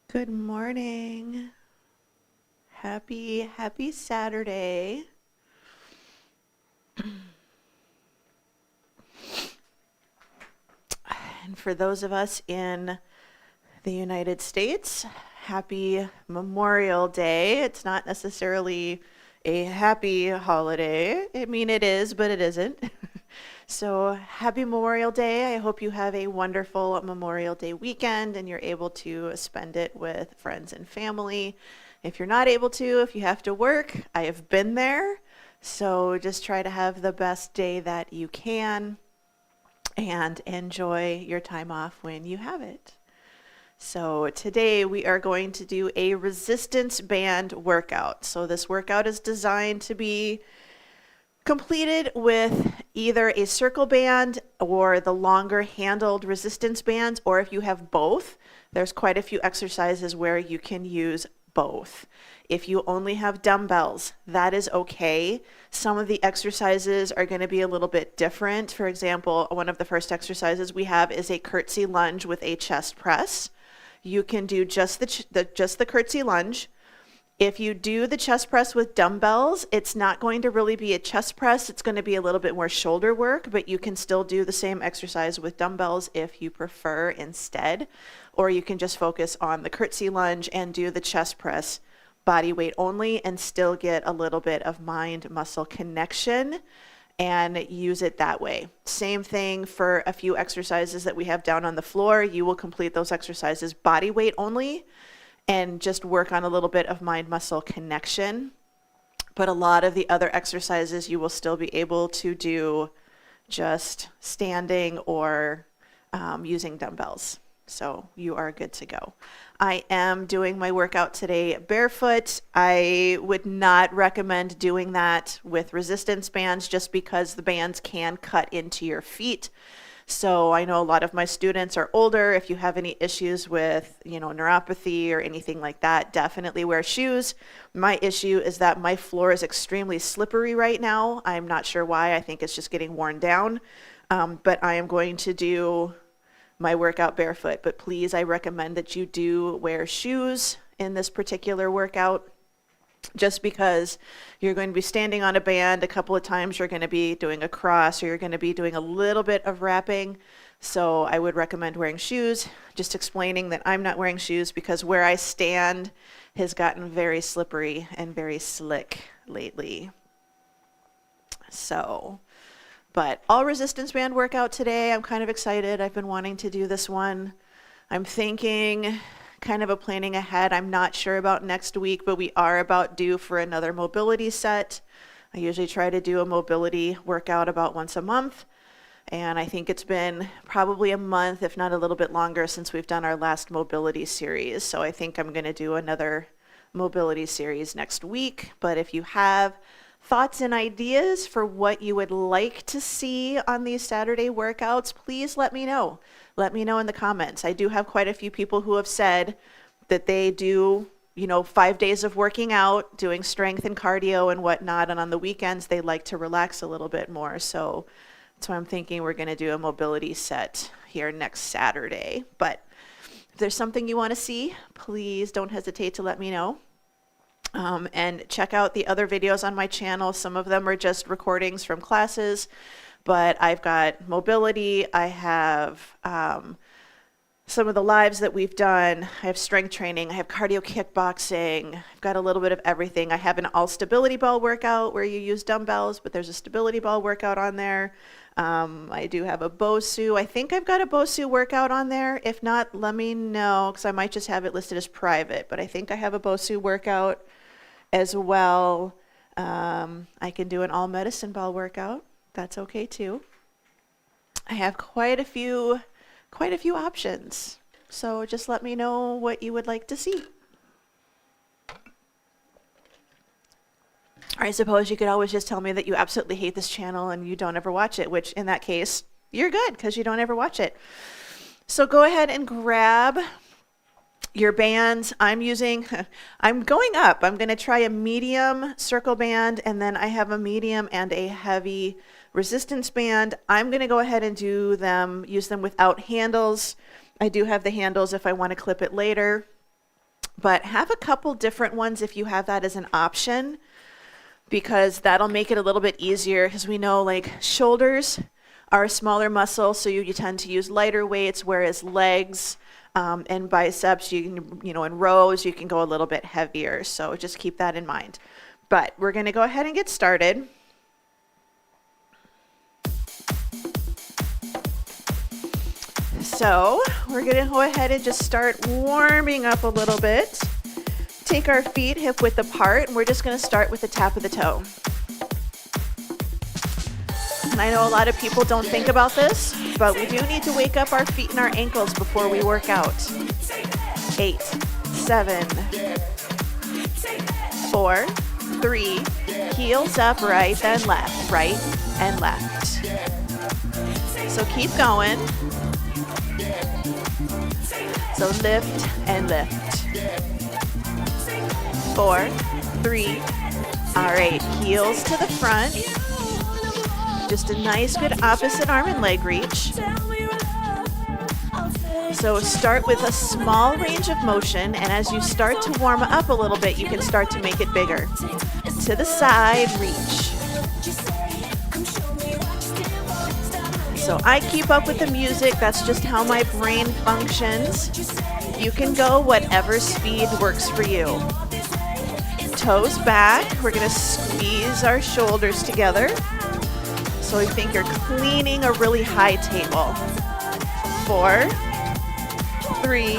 Good morning. Happy Saturday. And for those of us in the United States, happy Memorial Day. It's not necessarily a happy holiday. I mean, it is, but it isn't. So happy Memorial Day. I hope you have a wonderful Memorial Day weekend and you're able to spend it with friends and family. If you're not able to, if you have to work, I have been there. So just try to have the best day that you can and enjoy your time off when you have it. So today we are going to do a resistance band workout. So this workout is designed to be completed with either a circle band or the longer handled resistance bands, or if you have both, there's quite a few exercises where you can use both. If you only have dumbbells, that is okay. Some of the exercises are going to be a little bit different. For example, one of the first exercises we have is a curtsy lunge with a chest press. You can do just the curtsy lunge. If you do the chest press with dumbbells, it's not going to really be a chest press. It's going to be a little bit more shoulder work, but you can still do the same exercise with dumbbells if you prefer instead. Or you can just focus on the curtsy lunge and do the chest press body weight only and still get a little bit of mind-muscle connection and use it that way. Same thing for a few exercises that we have down on the floor. You will complete those exercises body weight only and just work on a little bit of mind-muscle connection. But a lot of the other exercises you will still be able to do just standing or using dumbbells. So you are good to go. I am doing my workout today barefoot. I would not recommend doing that with resistance bands just because the bands can cut into your feet. So I know a lot of my students are older. If you have any issues with, neuropathy or anything like that, definitely wear shoes. My issue is that my floor is extremely slippery right now. I'm not sure why. I think it's just getting worn down. But I am going to do my workout barefoot. But please, I recommend that you do wear shoes in this particular workout. Just because you're going to be standing on a band a couple of times, you're going to be doing a cross, or you're going to be doing a little bit of wrapping. So I would recommend wearing shoes. Just explaining that I'm not wearing shoes because where I stand has gotten very slippery and very slick lately. So, but all resistance band workout today. I'm kind of excited. I've been wanting to do this one. I'm thinking kind of planning ahead. I'm not sure about next week, but we are about due for another mobility set. I usually try to do a mobility workout about once a month. And I think it's been probably a month, if not a little bit longer, since we've done our last mobility series. So I think I'm going to do another mobility series next week. But if you have thoughts and ideas for what you would like to see on these Saturday workouts, please let me know. Let me know in the comments. I do have quite a few people who have said that they do, 5 days of working out, doing strength and cardio and whatnot, and on the weekends they like to relax a little bit more. So that's why I'm thinking we're going to do a mobility set here next Saturday. But if there's something you want to see, please don't hesitate to let me know. And check out the other videos on my channel. Some of them are just recordings from classes, but I've got mobility. I have some of the lives that we've done. I have strength training. I have cardio kickboxing. I've got a little bit of everything. I have an all stability ball workout where you use dumbbells, but there's a stability ball workout on there. I do have a BOSU. I think I've got a BOSU workout on there. If not, let me know because I might just have it listed as private, but I think I have a BOSU workout as well. I can do an all medicine ball workout. That's okay too. I have quite a few options. So just let me know what you would like to see. I suppose you could always just tell me that you absolutely hate this channel and you don't ever watch it, which in that case, you're good because you don't ever watch it. So go ahead and grab your bands. I'm going up. I'm going to try a medium circle band, and then I have a medium and a heavy resistance band. I'm going to go ahead and use them without handles. I do have the handles if I want to clip it later. but have a couple different ones if you have that as an option, because that'll make it a little bit easier, because we know like shoulders are a smaller muscle, so you tend to use lighter weights, whereas legs and biceps, in rows, you can go a little bit heavier. So just keep that in mind. But we're going to go ahead and get started. So we're going to go ahead and just start warming up a little bit. Take our feet hip width apart, and we're just going to start with the tap of the toe. And I know a lot of people don't think about this, but we do need to wake up our feet and our ankles before we work out. 8, 7, 4, 3, heels up, right and left, right and left. So keep going. So lift and lift. 4, 3, all right, heels to the front. Just a nice good opposite arm and leg reach. So start with a small range of motion, and as you start to warm up a little bit, you can start to make it bigger. To the side, reach. So I keep up with the music, that's just how my brain functions. You can go whatever speed works for you. Toes back, we're gonna squeeze our shoulders together. So we think you're cleaning a really high table. 4, 3,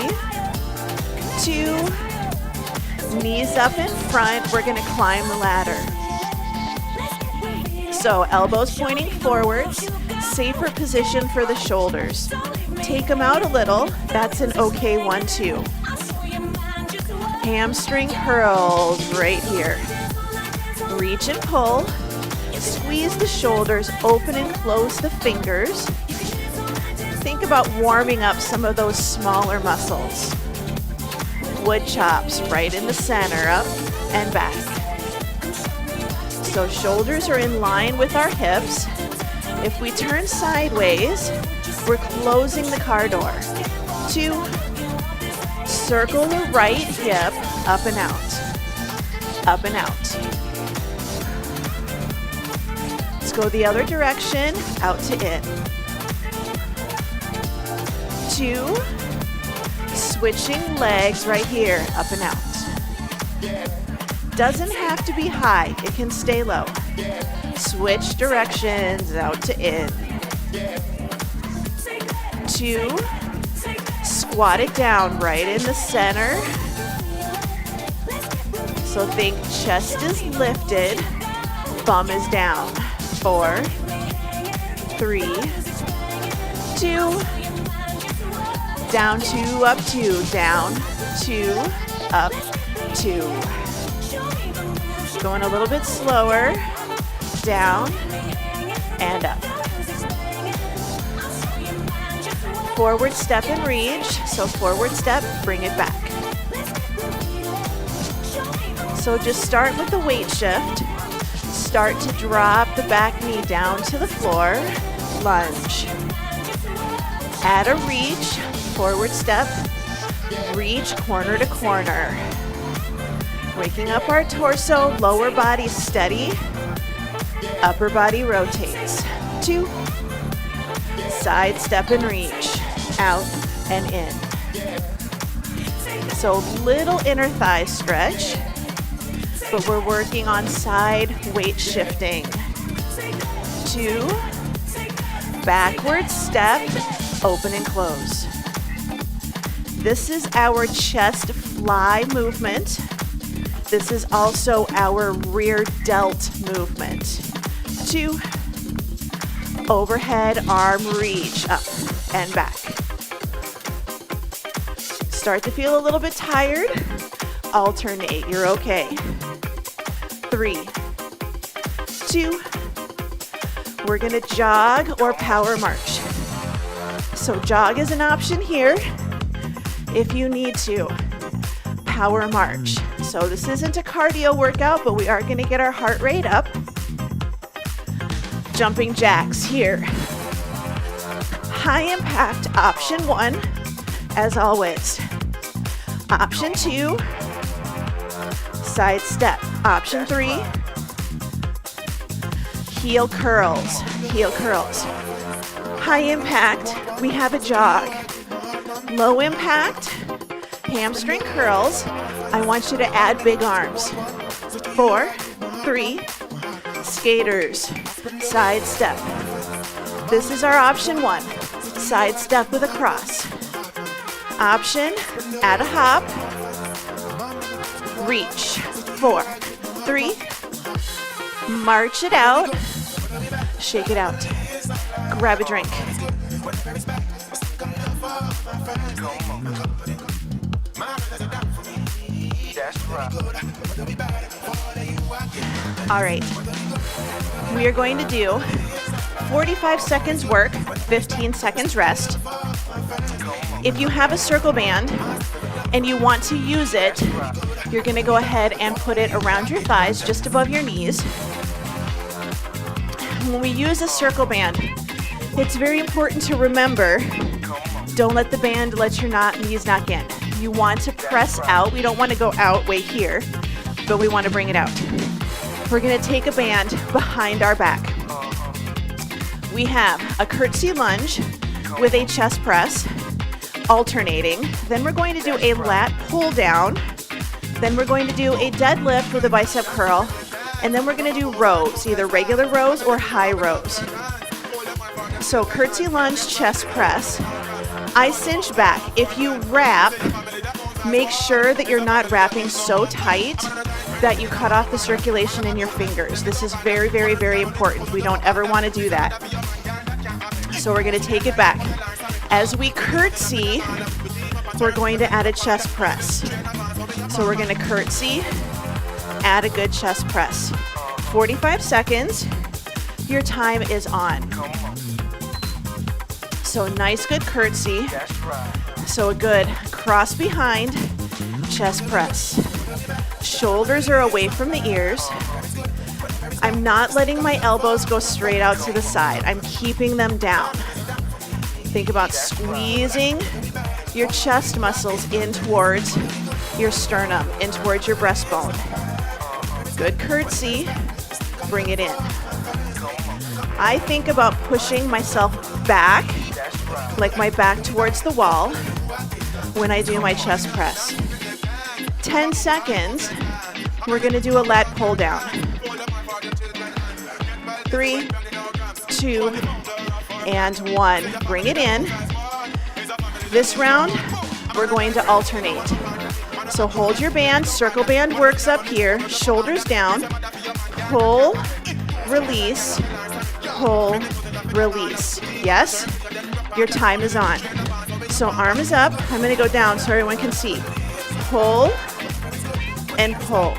2, knees up in front. We're gonna climb the ladder. So elbows pointing forwards, safer position for the shoulders. Take them out a little. That's an okay 1, 2. Hamstring curls right here. Reach and pull. Squeeze the shoulders, open and close the fingers. Think about warming up some of those smaller muscles. Wood chops right in the center, up and back. So shoulders are in line with our hips. If we turn sideways, we're closing the car door. 2, circle the right hip, up and out, up and out. Go the other direction, out to in. 2, switching legs right here, up and out. Doesn't have to be high, it can stay low. Switch directions, out to in. 2, squat it down right in the center. So think chest is lifted, bum is down. 4, 3, 2, down 2, up 2, down 2, up 2. Going a little bit slower, down and up. Forward step and reach, so forward step, bring it back. So just start with the weight shift. Start to drop the back knee down to the floor, lunge. Add a reach, forward step, reach corner to corner. Waking up our torso, lower body steady, upper body rotates. 2, side step and reach, out and in. So little inner thigh stretch, but we're working on side weight shifting. 2, backward step, open and close. This is our chest fly movement. This is also our rear delt movement. 2, overhead arm reach, up and back. Start to feel a little bit tired. Alternate, you're okay. 3, 2, we're gonna jog or power march. So jog is an option here if you need to. Power march. So this isn't a cardio workout, but we are gonna get our heart rate up. Jumping jacks here. High impact option 1, as always. Option 2, side step. Option 3, heel curls, heel curls. High impact, we have a jog. Low impact, hamstring curls. I want you to add big arms. 4, 3, skaters, side step. This is our option 1, side step with a cross. Option, add a hop, reach. 4, 3, march it out, shake it out, grab a drink. All right, we are going to do 45 seconds work, 15 seconds rest. If you have a circle band and you want to use it, you're going to go ahead and put it around your thighs, just above your knees. When we use a circle band, it's very important to remember, don't let the band let your knees knock in. You want to press out. We don't want to go out way here, but we want to bring it out. We're going to take a band behind our back. We have a curtsy lunge with a chest press, alternating. Then we're going to do a lat pull down. Then we're going to do a deadlift with a bicep curl. And then we're going to do rows, either regular rows or high rows. So curtsy lunge, chest press. I cinch back. If you wrap, make sure that you're not wrapping so tight that you cut off the circulation in your fingers. This is very, very, very important. We don't ever want to do that. So we're going to take it back. As we curtsy, we're going to add a chest press. So we're going to curtsy, add a good chest press. 45 seconds. Your time is on. So nice, good curtsy. So a good cross behind, chest press. Shoulders are away from the ears. I'm not letting my elbows go straight out to the side. I'm keeping them down. Think about squeezing your chest muscles in towards your sternum, in towards your breastbone. Good curtsy. Bring it in. I think about pushing myself back, like my back towards the wall, when I do my chest press. 10 seconds, we're going to do a lat pull down. 3, 2, and 1. Bring it in. This round, we're going to alternate. So hold your band, circle band works up here, shoulders down, pull, release, pull, release. Yes? Your time is on. So arm is up. I'm going to go down so everyone can see. Pull and pull.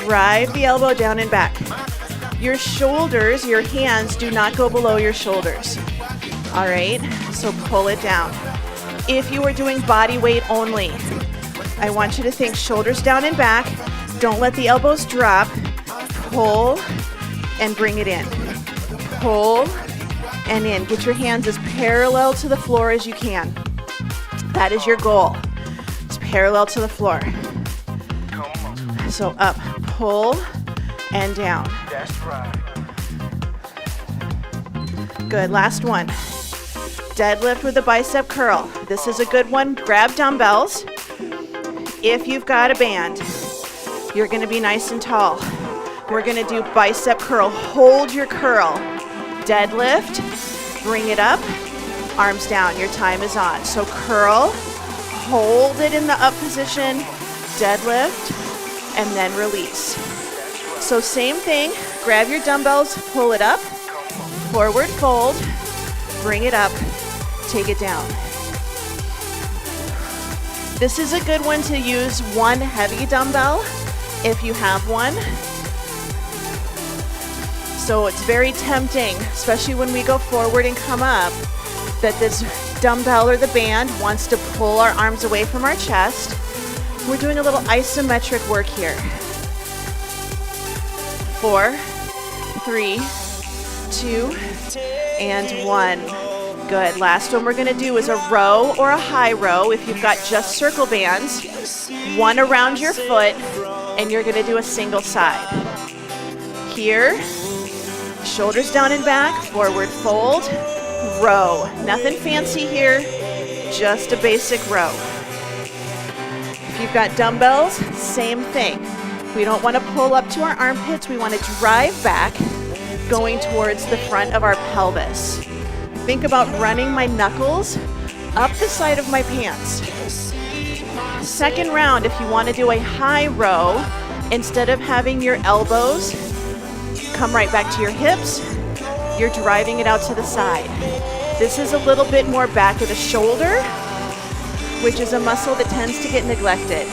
Drive the elbow down and back. Your shoulders, your hands do not go below your shoulders. All right? So pull it down. If you are doing body weight only, I want you to think shoulders down and back. Don't let the elbows drop. Pull and bring it in. Pull and in. Get your hands as parallel to the floor as you can. That is your goal. It's parallel to the floor. So up, pull and down. Good, last one. Deadlift with a bicep curl. This is a good one. Grab dumbbells. If you've got a band, you're going to be nice and tall. We're going to do bicep curl. Hold your curl. Deadlift. Bring it up. Arms down. Your time is on. So curl. Hold it in the up position. Deadlift. And then release. So same thing. Grab your dumbbells. Pull it up. Forward fold. Bring it up. Take it down. This is a good one to use one heavy dumbbell if you have one. So it's very tempting, especially when we go forward and come up, that this dumbbell or the band wants to pull our arms away from our chest. We're doing a little isometric work here. 4, 3, 2, and 1. Good. Last one we're going to do is a row or a high row. If you've got just circle bands, one around your foot, and you're going to do a single side. Here, shoulders down and back, forward fold, row. Nothing fancy here, just a basic row. If you've got dumbbells, same thing. We don't want to pull up to our armpits. We want to drive back, going towards the front of our pelvis. Think about running my knuckles up the side of my pants. Second round, if you want to do a high row, instead of having your elbows come right back to your hips, you're driving it out to the side. This is a little bit more back of the shoulder, which is a muscle that tends to get neglected.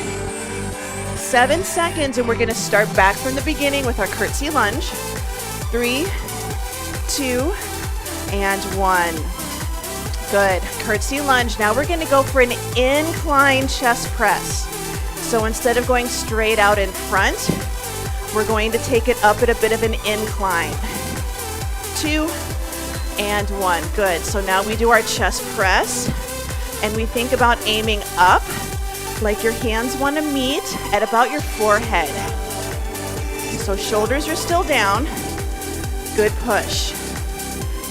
7 seconds, and we're going to start back from the beginning with our curtsy lunge. 3, 2, and 1. Good. Curtsy lunge. Now we're going to go for an incline chest press. So instead of going straight out in front, we're going to take it up at a bit of an incline. 2 and 1. Good. So now we do our chest press, and we think about aiming up like your hands want to meet at about your forehead. So shoulders are still down. Good push.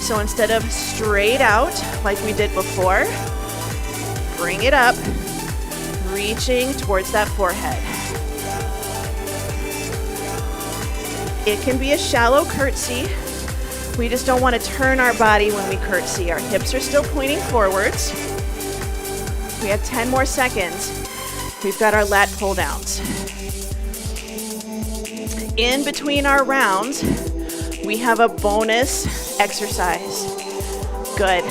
So instead of straight out like we did before, bring it up, reaching towards that forehead. It can be a shallow curtsy. We just don't want to turn our body when we curtsy. Our hips are still pointing forwards. We have 10 more seconds. We've got our lat pull downs. In between our rounds, we have a bonus exercise. Good.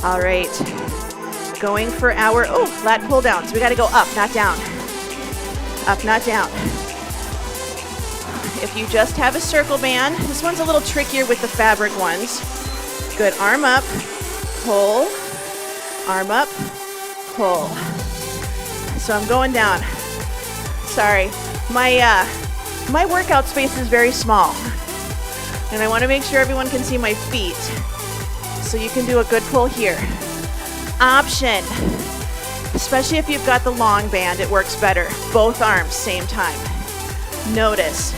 All right. Going for our, lat pull downs. We got to go up, not down. Up, not down. If you just have a circle band, this one's a little trickier with the fabric ones. Good. Arm up, pull, arm up, pull. So I'm going down. Sorry. My workout space is very small, and I want to make sure everyone can see my feet. So you can do a good pull here. Option, especially if you've got the long band, it works better. Both arms, same time. Notice,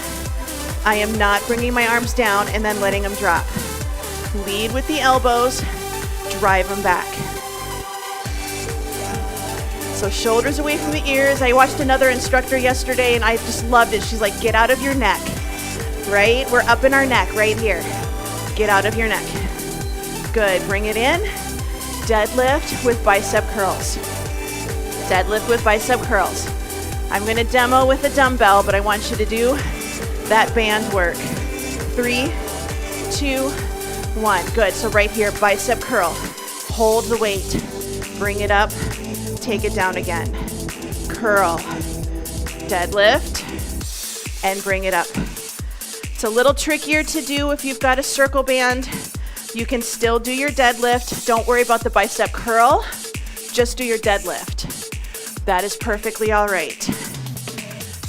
I am not bringing my arms down and then letting them drop. Lead with the elbows, drive them back. So shoulders away from the ears. I watched another instructor yesterday and I just loved it. She's like, get out of your neck, right? We're up in our neck right here. Get out of your neck. Good, bring it in. Deadlift with bicep curls. Deadlift with bicep curls. I'm gonna demo with a dumbbell, but I want you to do that band work. 3, 2, 1. Good, so right here, bicep curl. Hold the weight. Bring it up. Take it down again. Curl, deadlift, and bring it up. It's a little trickier to do if you've got a circle band. You can still do your deadlift. Don't worry about the bicep curl. Just do your deadlift. That is perfectly all right.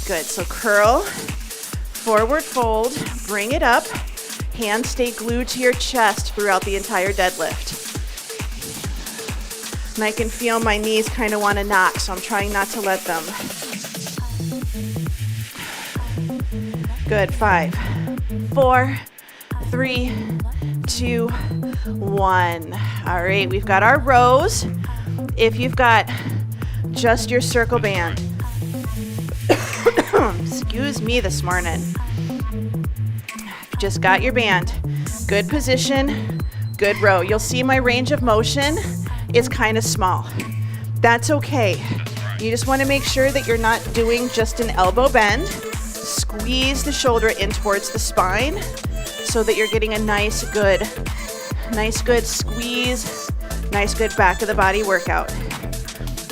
Good, so curl, forward fold, bring it up. Hands stay glued to your chest throughout the entire deadlift. And I can feel my knees kind of want to knock, so I'm trying not to let them. Good, 5, 4, 3, 2, 1. All right, we've got our rows. If you've got just your circle band, excuse me this morning. Just got your band. Good position, good row. You'll see my range of motion is kind of small. That's okay. You just want to make sure that you're not doing just an elbow bend. Squeeze the shoulder in towards the spine so that you're getting a nice good squeeze, nice good back of the body workout.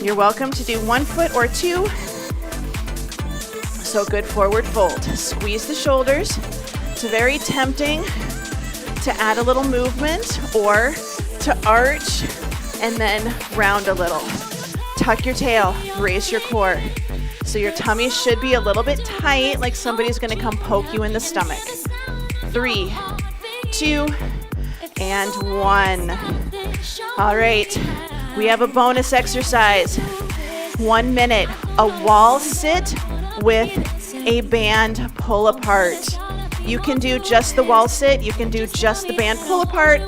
You're welcome to do 1 foot or 2. So good forward fold. Squeeze the shoulders. It's very tempting to add a little movement or to arch and then round a little. Tuck your tail, brace your core. So your tummy should be a little bit tight, like somebody's gonna come poke you in the stomach. 3, 2, and 1. All right, we have a bonus exercise. 1 minute, a wall sit with a band pull apart. You can do just the wall sit, you can do just the band pull apart,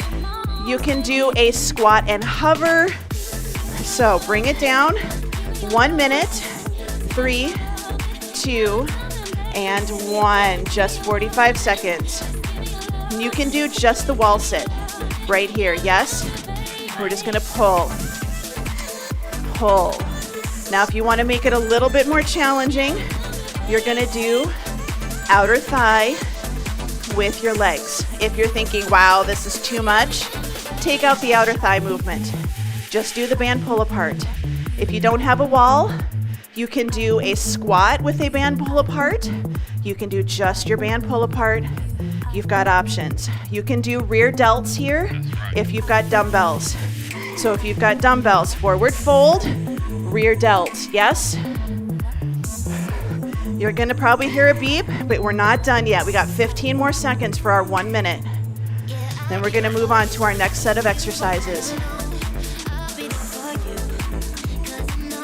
you can do a squat and hover. So bring it down, 1 minute, 3, 2, and 1, just 45 seconds. And you can do just the wall sit right here, yes? We're just gonna pull. Now if you wanna make it a little bit more challenging, you're gonna do outer thigh with your legs. If you're thinking, wow, this is too much, take out the outer thigh movement. Just do the band pull apart. If you don't have a wall, you can do a squat with a band pull apart. You can do just your band pull apart. You've got options. You can do rear delts here if you've got dumbbells. So if you've got dumbbells, forward fold, rear delts, yes? You're gonna probably hear a beep, but we're not done yet. We got 15 more seconds for our 1 minute. Then we're gonna move on to our next set of exercises.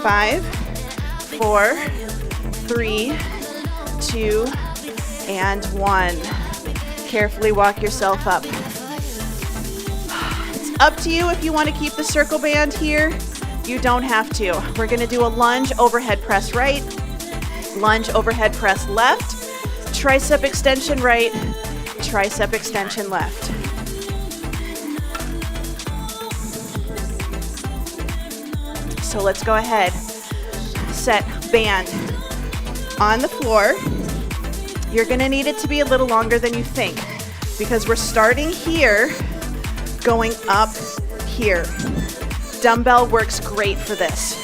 5, 4, 3, 2, and 1. Carefully walk yourself up. It's up to you if you want to keep the circle band here. You don't have to. We're going to do a lunge overhead press right, lunge overhead press left, tricep extension right, tricep extension left. So let's go ahead. Set band on the floor. You're gonna need it to be a little longer than you think because we're starting here, going up here. Dumbbell works great for this.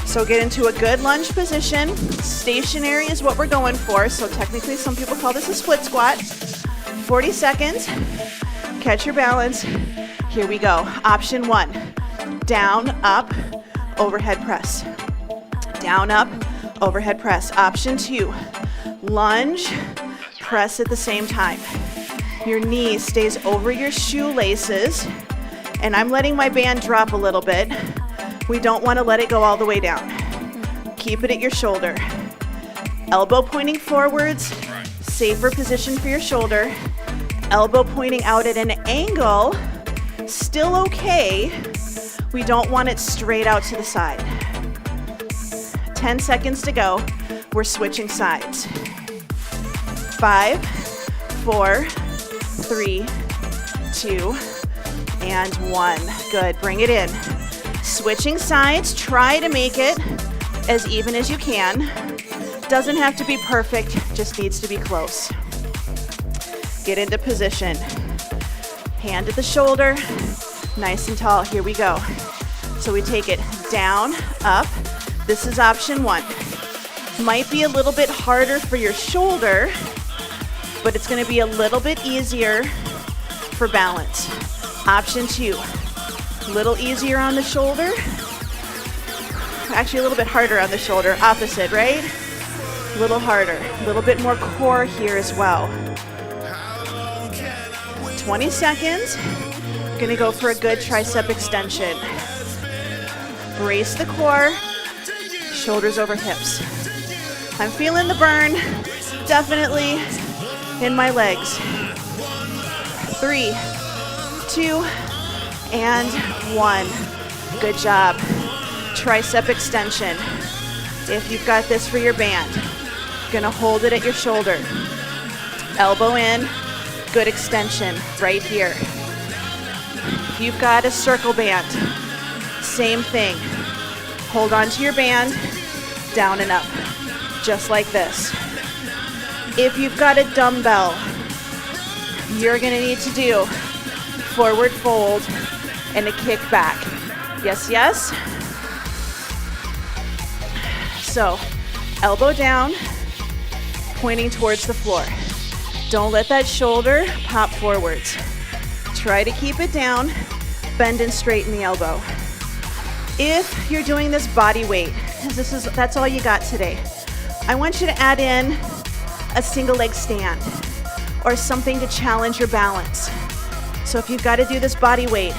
So get into a good lunge position. Stationary is what we're going for. So technically some people call this a split squat. 40 seconds, catch your balance. Here we go. Option 1, down, up, overhead press. Down, up, overhead press. Option 2, lunge, press at the same time. Your knee stays over your shoelaces, and I'm letting my band drop a little bit. We don't want to let it go all the way down. Keep it at your shoulder. Elbow pointing forwards, safer position for your shoulder. Elbow pointing out at an angle, still okay. We don't want it straight out to the side. 10 seconds to go. We're switching sides. 5, 4, 3, 2, and 1. Good, bring it in. Switching sides, try to make it as even as you can. Doesn't have to be perfect, just needs to be close. Get into position. Hand at the shoulder, nice and tall, here we go. So we take it down, up. This is option 1. Might be a little bit harder for your shoulder, but it's gonna be a little bit easier for balance. Option 2, a little easier on the shoulder. Actually a little bit harder on the shoulder, opposite, right? A little harder, a little bit more core here as well. 20 seconds, gonna go for a good tricep extension. Brace the core, shoulders over hips. I'm feeling the burn, definitely in my legs. 3, 2, and 1. Good job. Tricep extension. If you've got this for your band, gonna hold it at your shoulder. Elbow in, good extension right here. If you've got a circle band, same thing. Hold on to your band, down and up, just like this. If you've got a dumbbell, you're gonna need to do forward fold and a kick back. Yes, yes. So, elbow down, pointing towards the floor. Don't let that shoulder pop forwards. Try to keep it down, bend and straighten the elbow. If you're doing this body weight, because that's all you got today, I want you to add in a single leg stand or something to challenge your balance. So if you've got to do this body weight,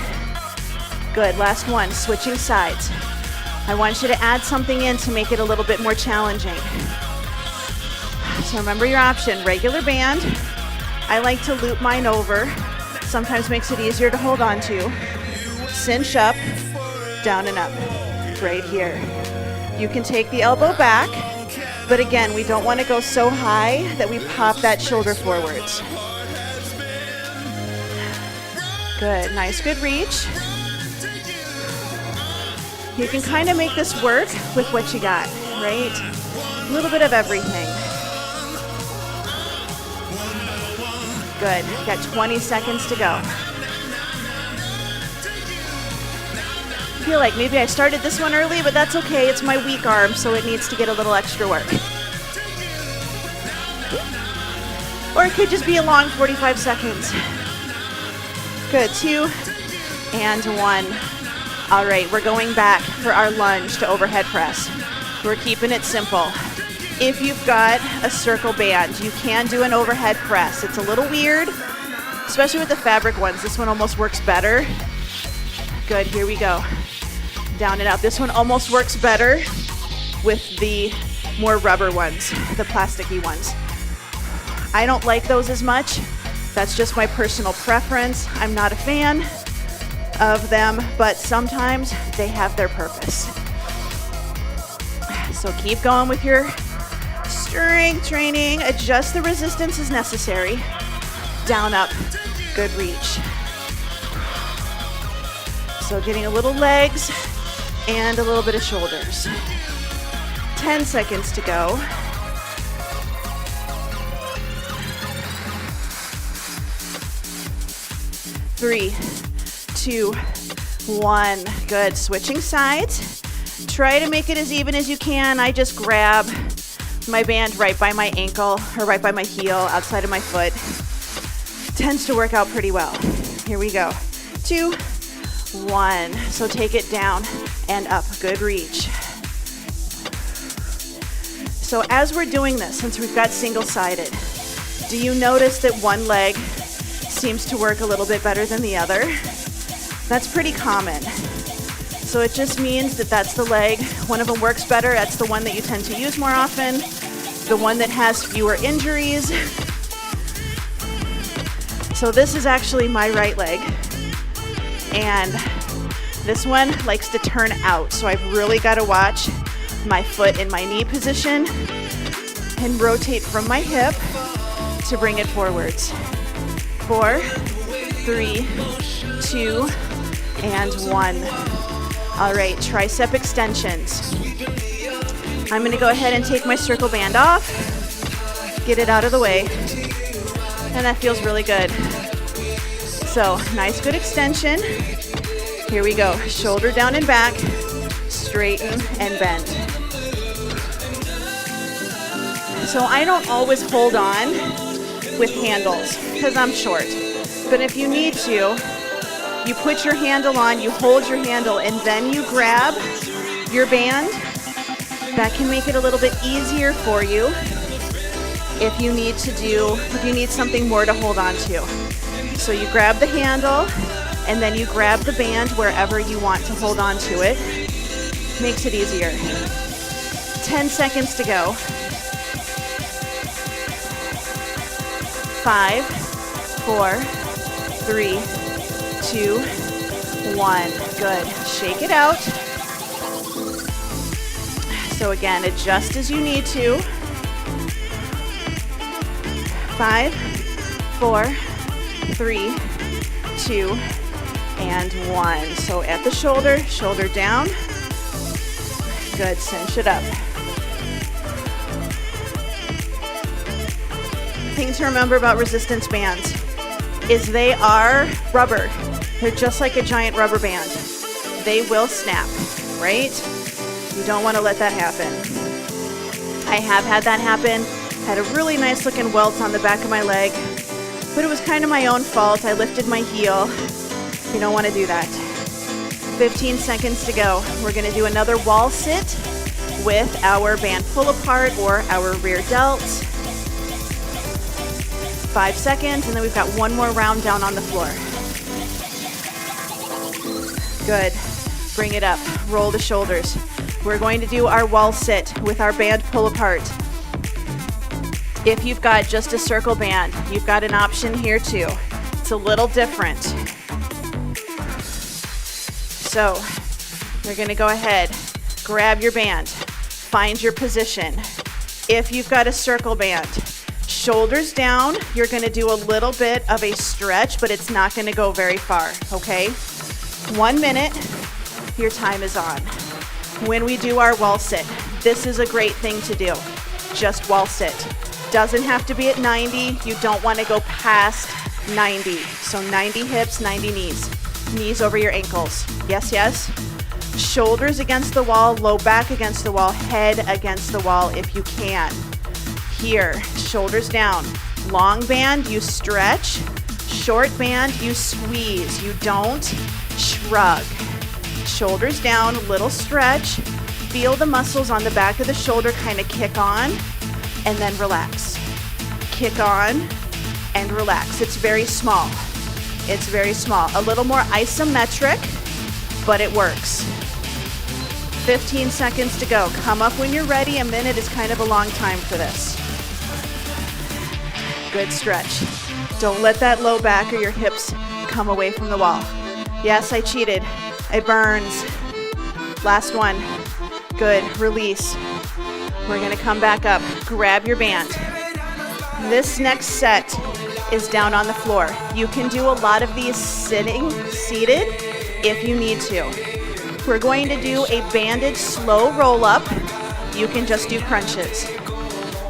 Good, last one, switching sides. I want you to add something in to make it a little bit more challenging. So remember your option, regular band. I like to loop mine over. Sometimes makes it easier to hold on to. Cinch up, down and up, right here. You can take the elbow back, but again, we don't want to go so high that we pop that shoulder forwards. Good, nice, good reach. You can kind of make this work with what you got, right? A little bit of everything. Good, you got 20 seconds to go. I feel like maybe I started this one early, but that's okay. It's my weak arm, so it needs to get a little extra work. Or it could just be a long 45 seconds. Good, 2 and 1. All right, we're going back for our lunge to overhead press. We're keeping it simple. If you've got a circle band, you can do an overhead press. It's a little weird, especially with the fabric ones. This one almost works better. Good, here we go. Down and out. This one almost works better with the more rubber ones, the plasticky ones. I don't like those as much. That's just my personal preference. I'm not a fan of them, but sometimes they have their purpose. So keep going with your strength training. Adjust the resistance as necessary. Down, up, good reach. So getting a little legs and a little bit of shoulders. 10 seconds to go. Three, 2, 1. Good. Switching sides. Try to make it as even as you can. I just grab my band right by my ankle or right by my heel, outside of my foot. Tends to work out pretty well. Here we go. 2, 1. So take it down and up. Good reach. So as we're doing this, since we've got single-sided, do you notice that one leg seems to work a little bit better than the other? That's pretty common. So it just means that that's the leg. One of them works better. That's the one that you tend to use more often. The one that has fewer injuries. So this is actually my right leg. And this one likes to turn out. So I've really got to watch my foot in my knee position and rotate from my hip to bring it forwards. 4, 3, 2, and 1. All right, tricep extensions. I'm gonna go ahead and take my circle band off, get it out of the way, and that feels really good. So, nice good extension. Here we go, shoulder down and back, straighten and bend. So I don't always hold on with handles because I'm short, but if you need to, you put your handle on, you hold your handle, and then you grab your band. That can make it a little bit easier for you if you need something more to hold on to. So you grab the handle, and then you grab the band wherever you want to hold on to it. Makes it easier. 10 seconds to go. 5, 4, 3, 2, 1. Good. Shake it out. So again, adjust as you need to. 5, 4, 3, 2, and 1. So at the shoulder, shoulder down. Good. Cinch it up. Thing to remember about resistance bands is they are rubber. They're just like a giant rubber band. They will snap, right? You don't want to let that happen. I have had that happen. Had a really nice looking welt on the back of my leg, but it was kind of my own fault. I lifted my heel. You don't want to do that. 15 seconds to go. We're going to do another wall sit with our band pull apart or our rear delts. 5 seconds, and then we've got one more round down on the floor. Good. Bring it up. Roll the shoulders. We're going to do our wall sit with our band pull apart. If you've got just a circle band, you've got an option here too. It's a little different. So you're going to go ahead, grab your band, find your position. If you've got a circle band, shoulders down, you're going to do a little bit of a stretch, but it's not going to go very far, okay? 1 minute, your time is on. When we do our wall sit, this is a great thing to do. Just wall sit. Doesn't have to be at 90. You don't want to go past 90. So 90 hips, 90 knees. Knees over your ankles. Yes, yes. Shoulders against the wall, low back against the wall, head against the wall if you can. Here, shoulders down. Long band, you stretch. Short band, you squeeze. You don't shrug. Shoulders down, little stretch. Feel the muscles on the back of the shoulder kind of kick on and then relax. Kick on and relax. It's very small. It's very small. A little more isometric, but it works. 15 seconds to go. Come up when you're ready. A minute is kind of a long time for this. Good stretch. Don't let that low back or your hips come away from the wall. Yes, I cheated. It burns. Last one. Good. Release. We're going to come back up. Grab your band. This next set is down on the floor. You can do a lot of these seated if you need to. We're going to do a banded slow roll up. You can just do crunches.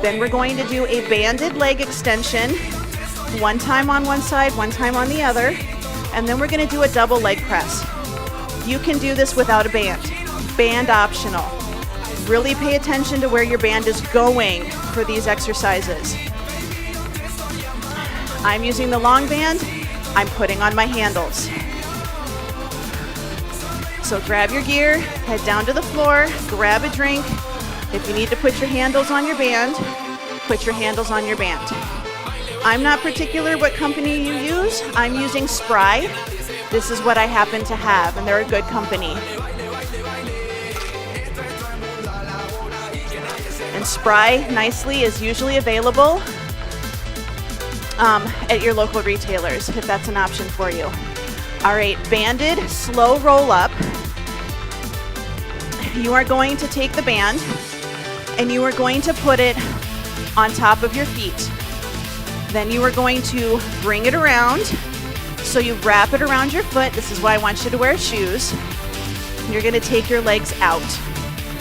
Then we're going to do a banded leg extension. One time on one side, one time on the other. And then we're going to do a double leg press. You can do this without a band. Band optional. Really pay attention to where your band is going for these exercises. I'm using the long band. I'm putting on my handles. So grab your gear, head down to the floor, grab a drink. If you need to put your handles on your band, put your handles on your band. I'm not particular what company you use. I'm using Spry. This is what I happen to have, and they're a good company. And Spry nicely is usually available at your local retailers, if that's an option for you. All right, banded slow roll up. You are going to take the band and you are going to put it on top of your feet. Then you are going to bring it around. So you wrap it around your foot. This is why I want you to wear shoes. You're going to take your legs out.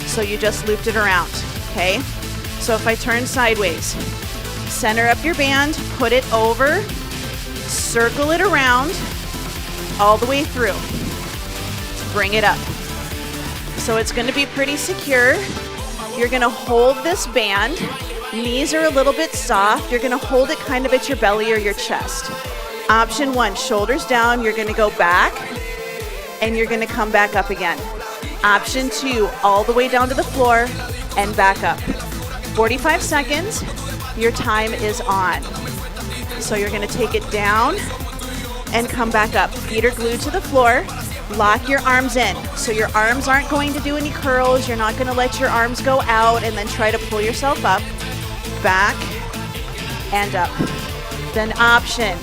So you just looped it around, okay? So if I turn sideways, center up your band, put it over, circle it around all the way through. Bring it up. So it's going to be pretty secure. You're going to hold this band. Knees are a little bit soft. You're going to hold it kind of at your belly or your chest. Option one, shoulders down. You're going to go back and you're going to come back up again. Option two, all the way down to the floor and back up. 45 seconds. Your time is on. So you're going to take it down and come back up. Feet are glued to the floor. Lock your arms in. So your arms aren't going to do any curls. You're not going to let your arms go out and then try to pull yourself up. Back and up. Then option,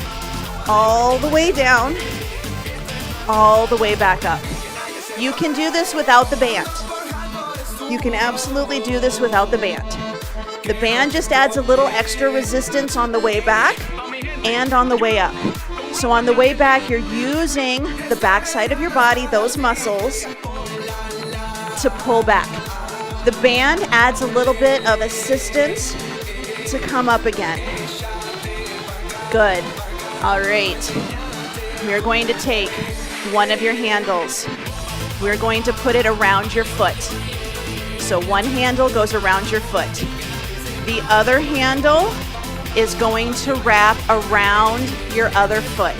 all the way down, all the way back up. You can do this without the band. You can absolutely do this without the band. The band just adds a little extra resistance on the way back and on the way up. So on the way back, you're using the backside of your body, those muscles, to pull back. The band adds a little bit of assistance to come up again. Good. All right. We're going to take one of your handles. We're going to put it around your foot. So one handle goes around your foot. The other handle is going to wrap around your other foot.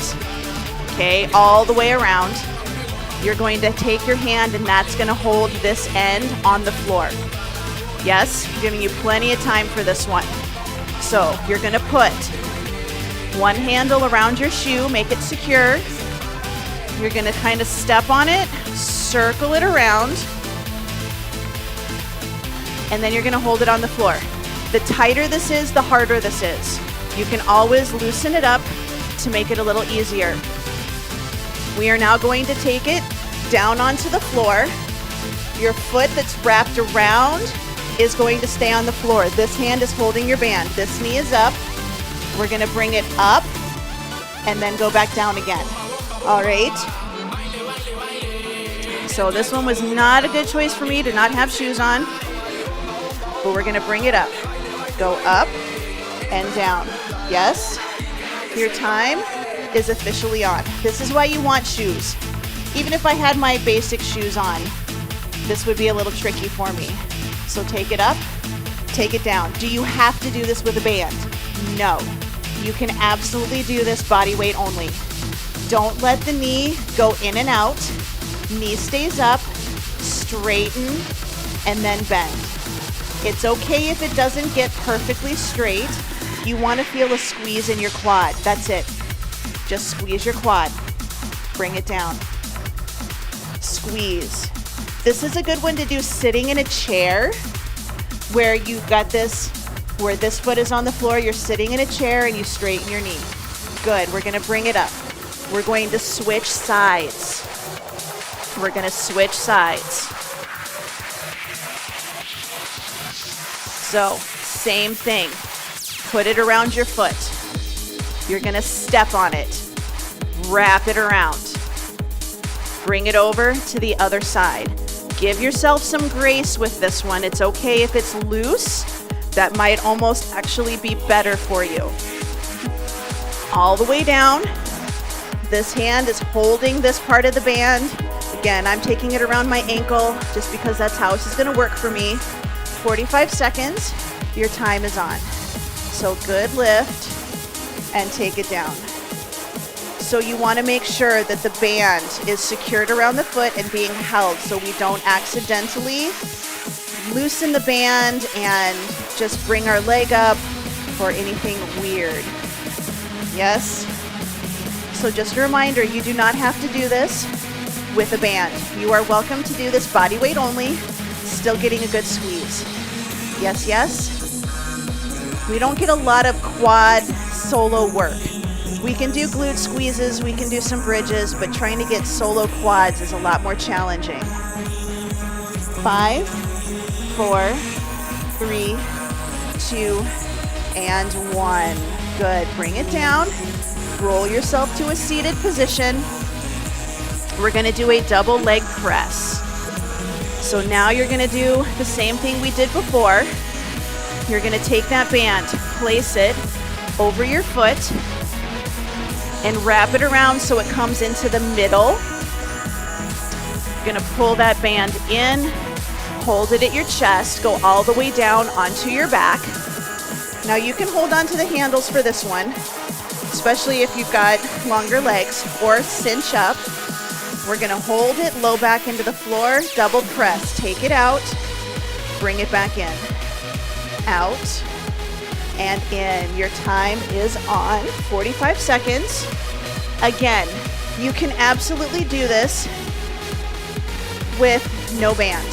Okay, all the way around. You're going to take your hand and that's going to hold this end on the floor. Yes, I'm giving you plenty of time for this one. So you're going to put one handle around your shoe, make it secure. You're gonna kind of step on it, circle it around, and then you're gonna hold it on the floor. The tighter this is, the harder this is. You can always loosen it up to make it a little easier. We are now going to take it down onto the floor. Your foot that's wrapped around is going to stay on the floor. This hand is holding your band. This knee is up. We're gonna bring it up and then go back down again. All right. So this one was not a good choice for me to not have shoes on, but we're gonna bring it up. Go up and down. Yes, your time is officially on. This is why you want shoes. Even if I had my basic shoes on, this would be a little tricky for me. So take it up, take it down. Do you have to do this with a band? No. You can absolutely do this body weight only. Don't let the knee go in and out. Knee stays up, straighten, and then bend. It's okay if it doesn't get perfectly straight. You want to feel a squeeze in your quad. That's it. Just squeeze your quad. Bring it down. Squeeze. This is a good one to do sitting in a chair where you've got this, where this foot is on the floor, you're sitting in a chair and you straighten your knee. Good, we're gonna bring it up. We're going to switch sides. We're gonna switch sides. So, same thing. Put it around your foot. You're gonna step on it. Wrap it around. Bring it over to the other side. Give yourself some grace with this one. It's okay if it's loose. That might almost actually be better for you. All the way down. This hand is holding this part of the band. Again, I'm taking it around my ankle just because that's how this is gonna work for me. 45 seconds, your time is on. So good lift and take it down. So you want to make sure that the band is secured around the foot and being held so we don't accidentally loosen the band and just bring our leg up or anything weird. Yes? So just a reminder, you do not have to do this with a band. You are welcome to do this body weight only, still getting a good squeeze. Yes, yes? We don't get a lot of quad solo work. We can do glute squeezes, we can do some bridges, but trying to get solo quads is a lot more challenging. 5, 4, 3, 2, and 1. Good, bring it down. Roll yourself to a seated position. We're gonna do a double leg press. So now you're gonna do the same thing we did before. You're gonna take that band, place it over your foot, and wrap it around so it comes into the middle. You're gonna pull that band in, hold it at your chest, go all the way down onto your back. Now you can hold on to the handles for this one, especially if you've got longer legs, or cinch up. We're gonna hold it low back into the floor, double press, take it out, bring it back in, out, and in. Your time is on, 45 seconds. Again, you can absolutely do this with no band.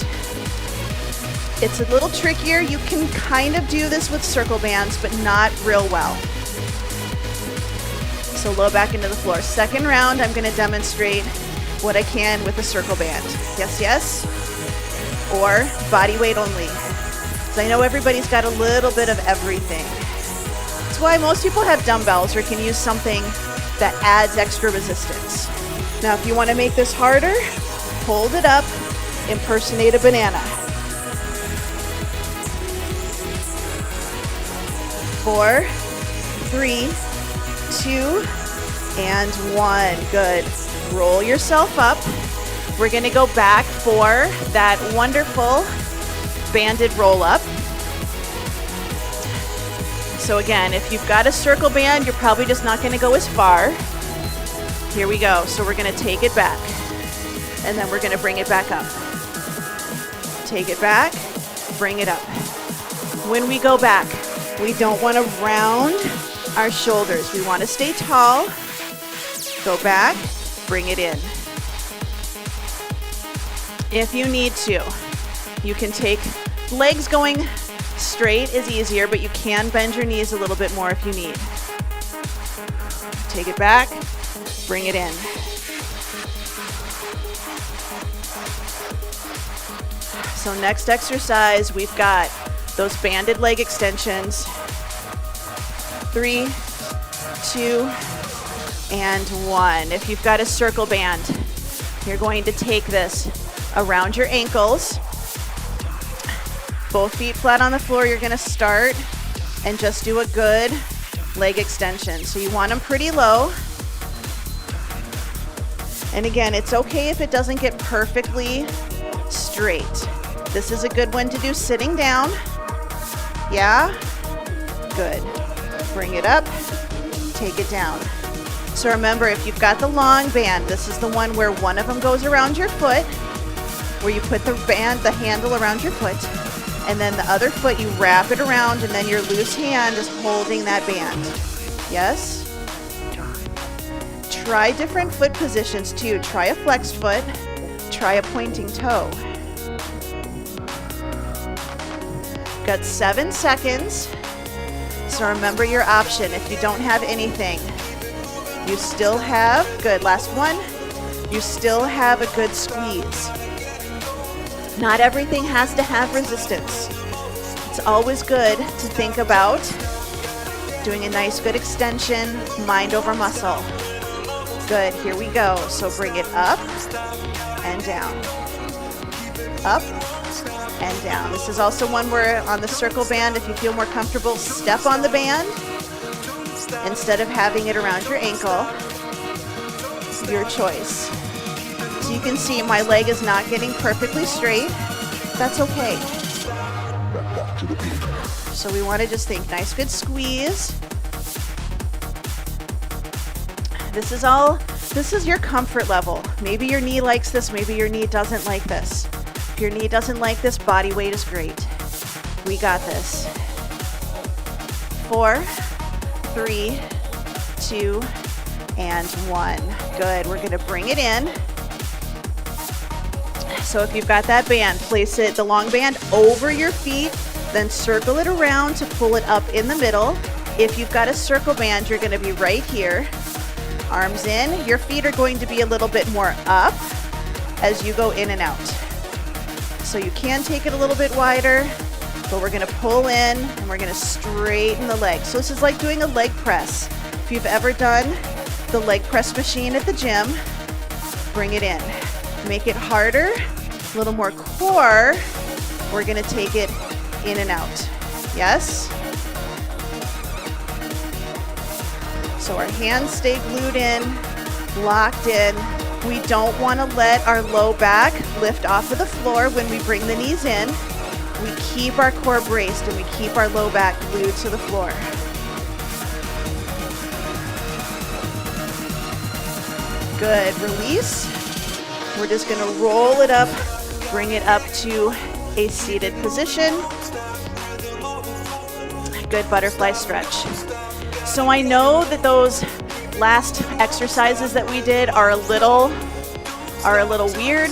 It's a little trickier. You can kind of do this with circle bands, but not real well. So low back into the floor. Second round, I'm gonna demonstrate what I can with a circle band. Yes, yes, or body weight only. So I know everybody's got a little bit of everything. That's why most people have dumbbells or can use something that adds extra resistance. Now, if you want to make this harder, hold it up, impersonate a banana. 4, 3, 2, and 1. Good. Roll yourself up. We're going to go back for that wonderful banded roll up. So again, if you've got a circle band, you're probably just not going to go as far. Here we go. So we're going to take it back, and then we're going to bring it back up. Take it back, bring it up. When we go back, we don't want to round our shoulders. We want to stay tall. Go back, bring it in. If you need to, you can take legs going straight is easier, but you can bend your knees a little bit more if you need. Take it back, bring it in. So next exercise, we've got those banded leg extensions. 3, 2, and 1. If you've got a circle band, you're going to take this around your ankles. Both feet flat on the floor. You're going to start and just do a good leg extension. So you want them pretty low. And again, it's okay if it doesn't get perfectly straight. This is a good one to do sitting down. Yeah? Good. Bring it up, take it down. So remember, if you've got the long band, this is the one where one of them goes around your foot, where you put the handle around your foot, and then the other foot you wrap it around, and then your loose hand is holding that band. Yes? Try different foot positions too. Try a flexed foot, try a pointing toe. Got 7 seconds. So remember your option. If you don't have anything, you still have, good, last one, you still have a good squeeze. Not everything has to have resistance. It's always good to think about doing a nice good extension, mind over muscle. Good, here we go. So bring it up and down. Up and down. This is also one where on the circle band, if you feel more comfortable, step on the band instead of having it around your ankle. Your choice. So you can see my leg is not getting perfectly straight. That's okay. So we want to just think nice good squeeze. This is your comfort level. Maybe your knee likes this, maybe your knee doesn't like this. If your knee doesn't like this, body weight is great. We got this. 4, 3, 2, and 1. Good, we're gonna bring it in. So if you've got that band, place it, the long band, over your feet, then circle it around to pull it up in the middle. If you've got a circle band, you're gonna be right here. Arms in, your feet are going to be a little bit more up as you go in and out. So you can take it a little bit wider, but we're gonna pull in and we're gonna straighten the leg. So this is like doing a leg press. If you've ever done the leg press machine at the gym, bring it in. Make it harder, a little more core. We're gonna take it in and out. Yes? So our hands stay glued in, locked in. We don't want to let our low back lift off of the floor when we bring the knees in. We keep our core braced and we keep our low back glued to the floor. Good, release. We're just gonna roll it up, bring it up to a seated position. Good butterfly stretch. So I know that those last exercises that we did are a little weird,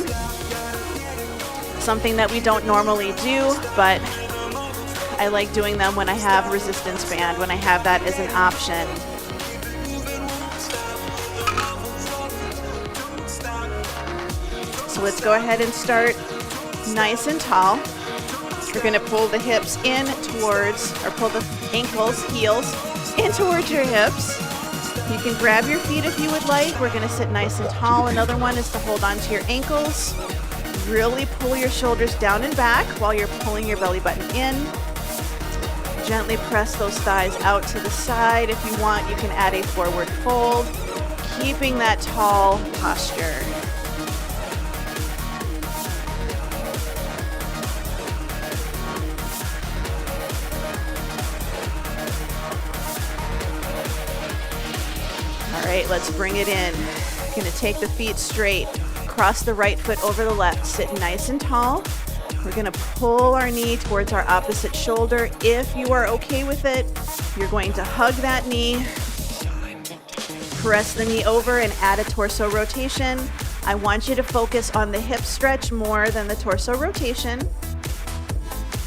something that we don't normally do, but I like doing them when I have resistance band, when I have that as an option. So let's go ahead and start nice and tall. We're going to pull the hips in towards, or pull the ankles, heels in towards your hips. You can grab your feet if you would like. We're going to sit nice and tall. Another one is to hold on to your ankles. Really pull your shoulders down and back while you're pulling your belly button in. Gently press those thighs out to the side. If you want, you can add a forward fold, keeping that tall posture. All right, let's bring it in. We're gonna take the feet straight, cross the right foot over the left, sit nice and tall. We're gonna pull our knee towards our opposite shoulder. If you are okay with it, you're going to hug that knee, press the knee over and add a torso rotation, I want you to focus on the hip stretch more than the torso rotation,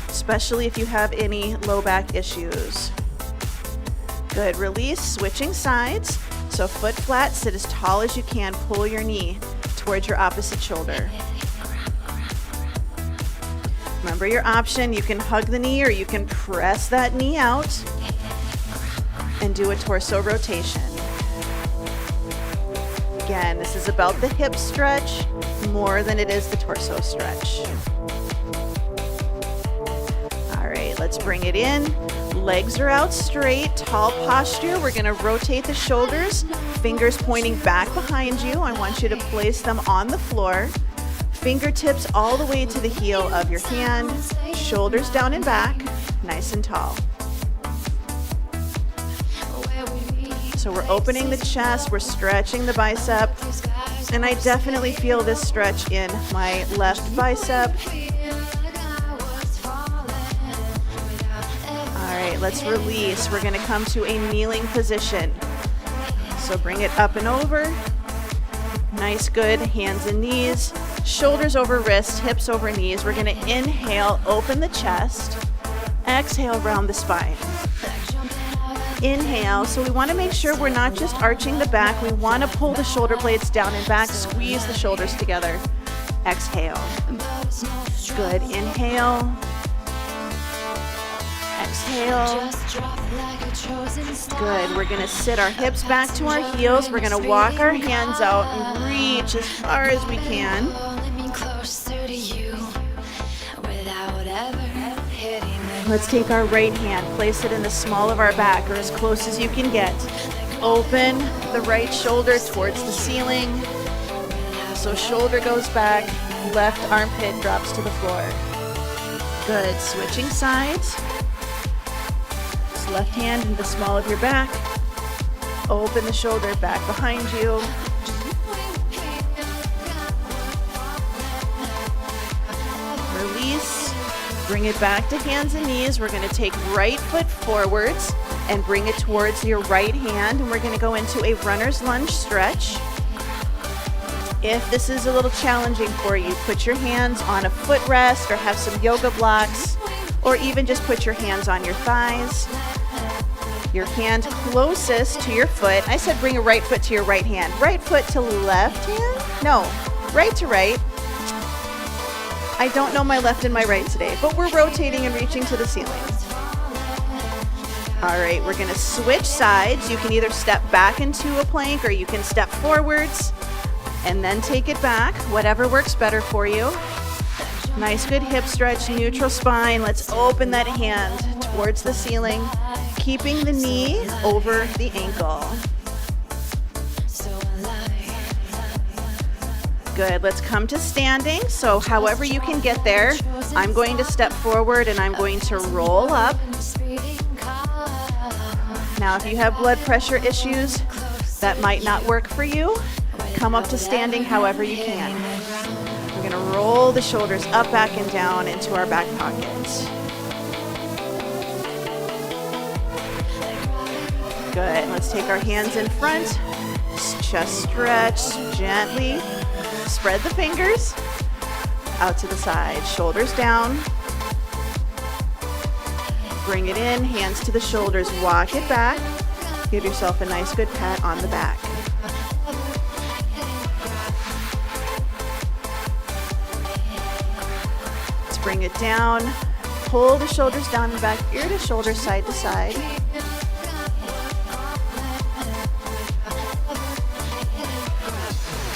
especially if you have any low back issues. Good, release, switching sides. So foot flat, sit as tall as you can, pull your knee towards your opposite shoulder. Remember your option, you can hug the knee or you can press that knee out and do a torso rotation. Again, this is about the hip stretch more than it is the torso stretch. All right, let's bring it in. Legs are out straight, tall posture. We're gonna rotate the shoulders, fingers pointing back behind you. I want you to place them on the floor. Fingertips all the way to the heel of your hand, shoulders down and back, nice and tall. So we're opening the chest, we're stretching the bicep, and I definitely feel this stretch in my left bicep. All right, let's release. We're gonna come to a kneeling position. So bring it up and over. Nice, good, hands and knees, shoulders over wrists, hips over knees. We're gonna inhale, open the chest, exhale, round the spine. Inhale, so we wanna make sure we're not just arching the back, we wanna pull the shoulder blades down and back, squeeze the shoulders together. Exhale. Good, inhale. Exhale. Good, we're gonna sit our hips back to our heels. We're gonna walk our hands out and reach as far as we can. Let's take our right hand, place it in the small of our back or as close as you can get. Open the right shoulder towards the ceiling. So shoulder goes back, left armpit drops to the floor. Good, switching sides. Left hand in the small of your back. Open the shoulder back behind you. Release. Bring it back to hands and knees. We're going to take right foot forwards and bring it towards your right hand. And we're going to go into a runner's lunge stretch. If this is a little challenging for you, put your hands on a footrest or have some yoga blocks, or even just put your hands on your thighs. Your hand closest to your foot. I said bring your right foot to your right hand. Right foot to left hand? No, right to right. I don't know my left and my right today, but we're rotating and reaching to the ceiling. All right, we're gonna switch sides. You can either step back into a plank or you can step forwards and then take it back, whatever works better for you. Nice, good hip stretch, neutral spine. Let's open that hand towards the ceiling, keeping the knee over the ankle. Good, let's come to standing. So however you can get there, I'm going to step forward and I'm going to roll up. Now, if you have blood pressure issues, that might not work for you. Come up to standing however you can. We're gonna roll the shoulders up, back, and down into our back pockets. Good, let's take our hands in front, chest stretch gently, spread the fingers, out to the side, shoulders down, bring it in, hands to the shoulders, walk it back, give yourself a nice good pat on the back. Let's bring it down, pull the shoulders down and back, ear to shoulder, side to side.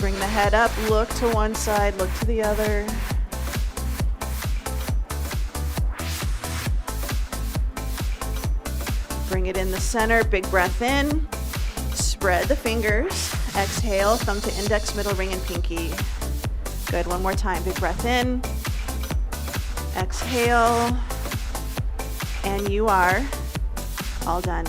Bring the head up, look to one side, look to the other. Bring it in the center, big breath in. Spread the fingers. Exhale, thumb to index, middle ring, and pinky. Good, one more time, big breath in. Exhale. And you are all done.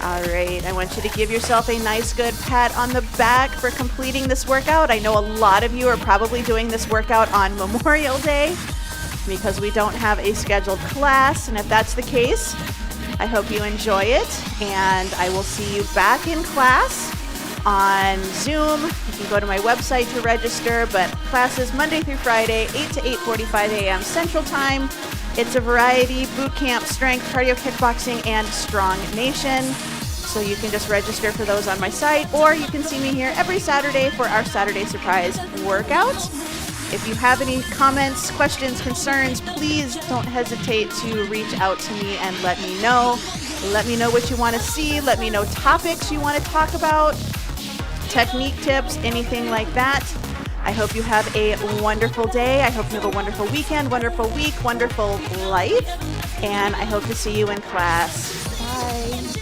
All right, I want you to give yourself a nice good pat on the back for completing this workout. I know a lot of you are probably doing this workout on Memorial Day because we don't have a scheduled class, and if that's the case, I hope you enjoy it, and I will see you back in class on Zoom can go to my website to register, but classes Monday through Friday, 8 to 8:45 a.m. Central Time. It's a variety, boot camp, strength, cardio, kickboxing, and strong nation. So you can just register for those on my site, or you can see me here every Saturday for our Saturday surprise workout. If you have any comments, questions, concerns, please don't hesitate to reach out to me and let me know. Let me know what you want to see. Let me know topics you want to talk about, technique tips, anything like that. I hope you have a wonderful day. I hope you have a wonderful weekend, wonderful week, wonderful life. And I hope to see you in class. Bye.